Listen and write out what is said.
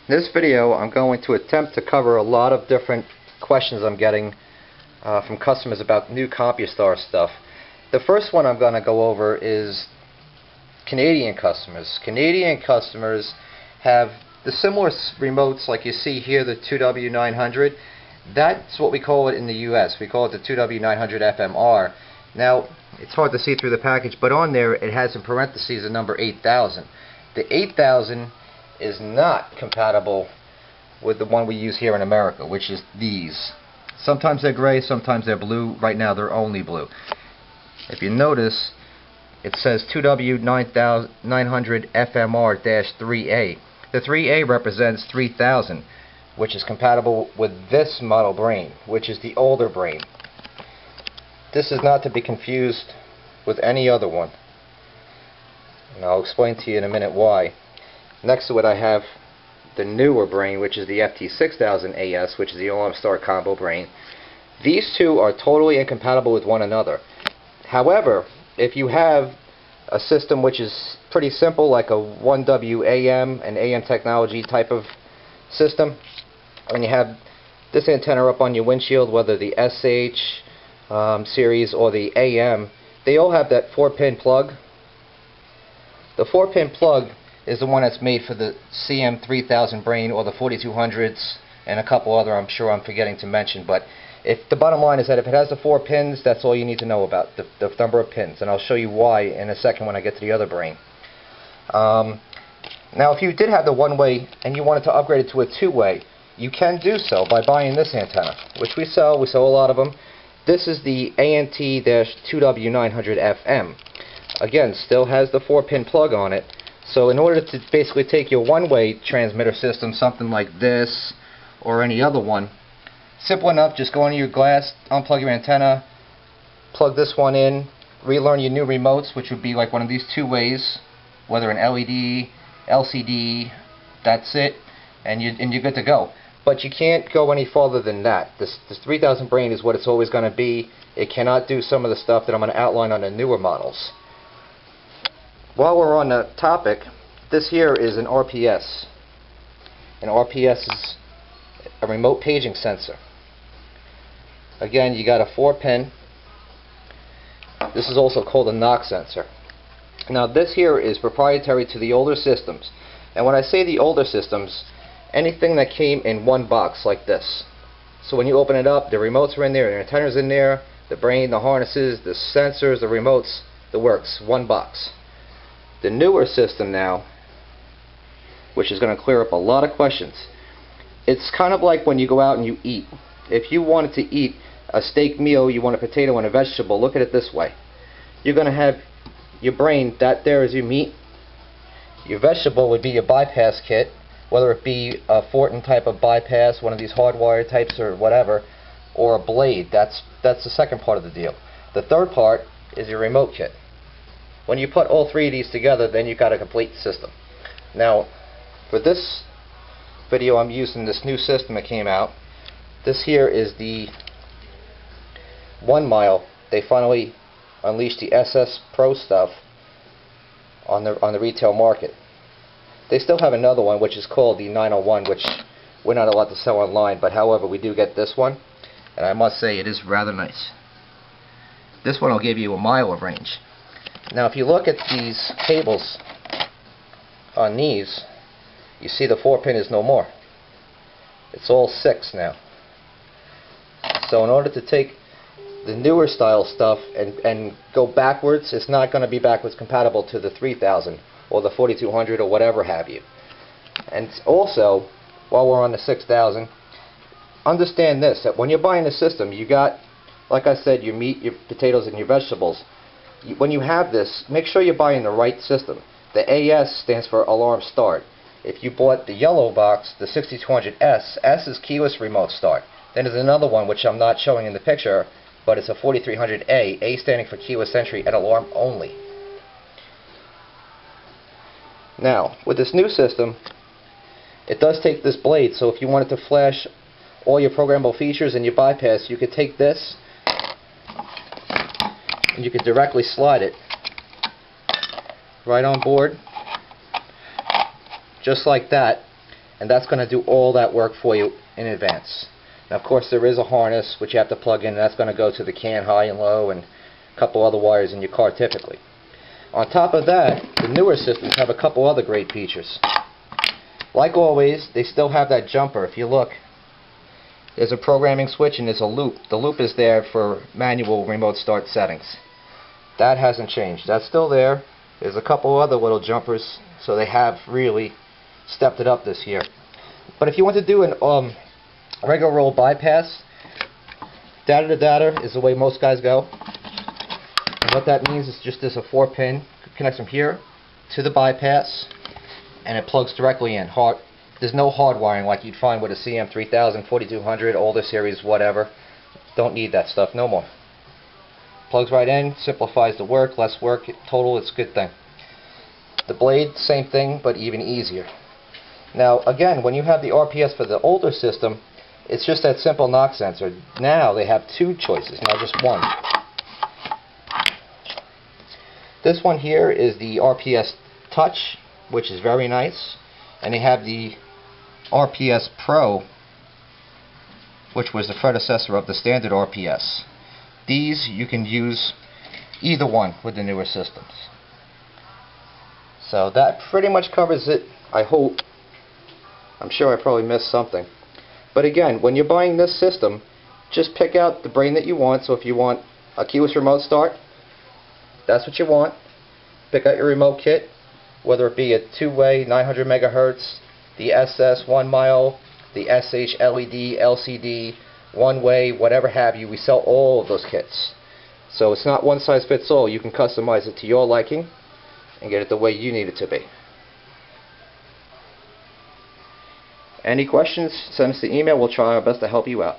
In this video, I'm going to attempt to cover a lot of different questions I'm getting from customers about new Compustar stuff. The first one I'm going to go over is Canadian customers. Canadian customers have the similar remotes like you see here, the 2W900. That's what we call it in the US. We call it the 2W900 FMR. Now, it's hard to see through the package, but on there it has in parentheses the number 8000. The 8000 is not compatible with the one we use here in America, which is these. Sometimes they're gray, sometimes they're blue. Right now they're only blue. If you notice, it says 2W900 FMR-3A. The 3A represents 3000, which is compatible with this model brain, which is the older brain. This is not to be confused with any other one, and I'll explain to you in a minute why. Next to it I have the newer brain, which is the FT6000AS, which is the Alarm Starter combo brain. These two are totally incompatible with one another. However, if you have a system which is pretty simple, like a 1W AM and AM technology type of system, and you have this antenna up on your windshield, whether the SH series or the AM, they all have that 4-pin plug. The 4-pin plug is the one that's made for the CM3000 brain or the 4200s and a couple other I'm sure I'm forgetting to mention. But if the bottom line is that if it has the 4 pins, that's all you need to know about the number of pins, and I'll show you why in a second when I get to the other brain. Now, if you did have the one-way and you wanted to upgrade it to a two-way, you can do so by buying this antenna, which we sell. We sell a lot of them. This is the ANT-2W900FM. Again, still has the 4-pin plug on it. So in order to basically take your one-way transmitter system, something like this or any other one, simple enough, just go into your glass, unplug your antenna, plug this one in, relearn your new remotes, which would be like one of these two ways, whether an LED, LCD, that's it, and you're good to go. But you can't go any farther than that. This 3000 brain is what it's always going to be. It cannot do some of the stuff that I'm going to outline on the newer models. While we're on the topic, this here is an RPS. An RPS is a remote paging sensor. Again, you got a 4-pin. This is also called a knock sensor. Now, this here is proprietary to the older systems. And when I say the older systems, anything that came in one box like this. So when you open it up, the remotes are in there, the antennas in there, the brain, the harnesses, the sensors, the remotes, the works, one box. The newer system now, which is going to clear up a lot of questions, it's kind of like when you go out and you eat. If you wanted to eat a steak meal, you want a potato and a vegetable, look at it this way. You're going to have your brain, that there is your meat. Your vegetable would be your bypass kit, whether it be a Fortin type of bypass, one of these hardwire types or whatever, or a blade. That's the second part of the deal. The third part is your remote kit. When you put all three of these together, then you've got a complete system. Now, for this video, I'm using this new system that came out. This here is the 1 mile. They finally unleashed the SS Pro stuff on the retail market. They still have another one which is called the 901, which we're not allowed to sell online, but however we do get this one, and I must say it is rather nice. This one will give you a mile of range. Now if you look at these cables on these, you see the 4-pin is no more. It's all 6 now. So in order to take the newer style stuff and go backwards, it's not going to be backwards compatible to the 3000 or the 4200 or whatever have you. And also, while we're on the 6000, understand this, that when you're buying a system, you got, like I said, your meat, your potatoes, and your vegetables. When you have this, make sure you're buying the right system. The AS stands for Alarm Start. If you bought the yellow box, the 6200S, S is keyless remote start. Then there's another one which I'm not showing in the picture, but it's a 4300A, A standing for keyless entry and alarm only. Now, with this new system, it does take this blade, so if you wanted to flash all your programmable features and your bypass, you could take this and you could directly slide it right on board, just like that, and that's going to do all that work for you in advance. Now, of course, there is a harness which you have to plug in, and that's going to go to the can high and low and a couple other wires in your car typically. On top of that, the newer systems have a couple other great features. Like always, they still have that jumper. If you look, there's a programming switch and there's a loop. The loop is there for manual remote start settings. That hasn't changed. That's still there. There's a couple other little jumpers, so they have really stepped it up this year. But if you want to do an regular roll bypass, data to data is the way most guys go. And what that means is just there's a 4-pin, connects from here to the bypass, and it plugs directly in. There's no hard wiring like you'd find with a CM3000, 4200, older series, whatever. Don't need that stuff no more. Plugs right in, simplifies the work, less work, total, it's a good thing. The blade, same thing, but even easier. Now, again, when you have the RPS for the older system, it's just that simple knock sensor. Now they have two choices, not just one. This one here is the RPS Touch, which is very nice, and they have the RPS Pro, which was the predecessor of the standard RPS. These you can use either one with the newer systems. So that pretty much covers it, I hope. I'm sure I probably missed something. But again, when you're buying this system, just pick out the brain that you want. So if you want a keyless remote start, that's what you want. Pick out your remote kit, whether it be a two-way 900 megahertz, the SS 1 mile, the SH LED, LCD, one-way, whatever have you. We sell all of those kits. So it's not one size fits all. You can customize it to your liking and get it the way you need it to be. Any questions, send us the email. We'll try our best to help you out.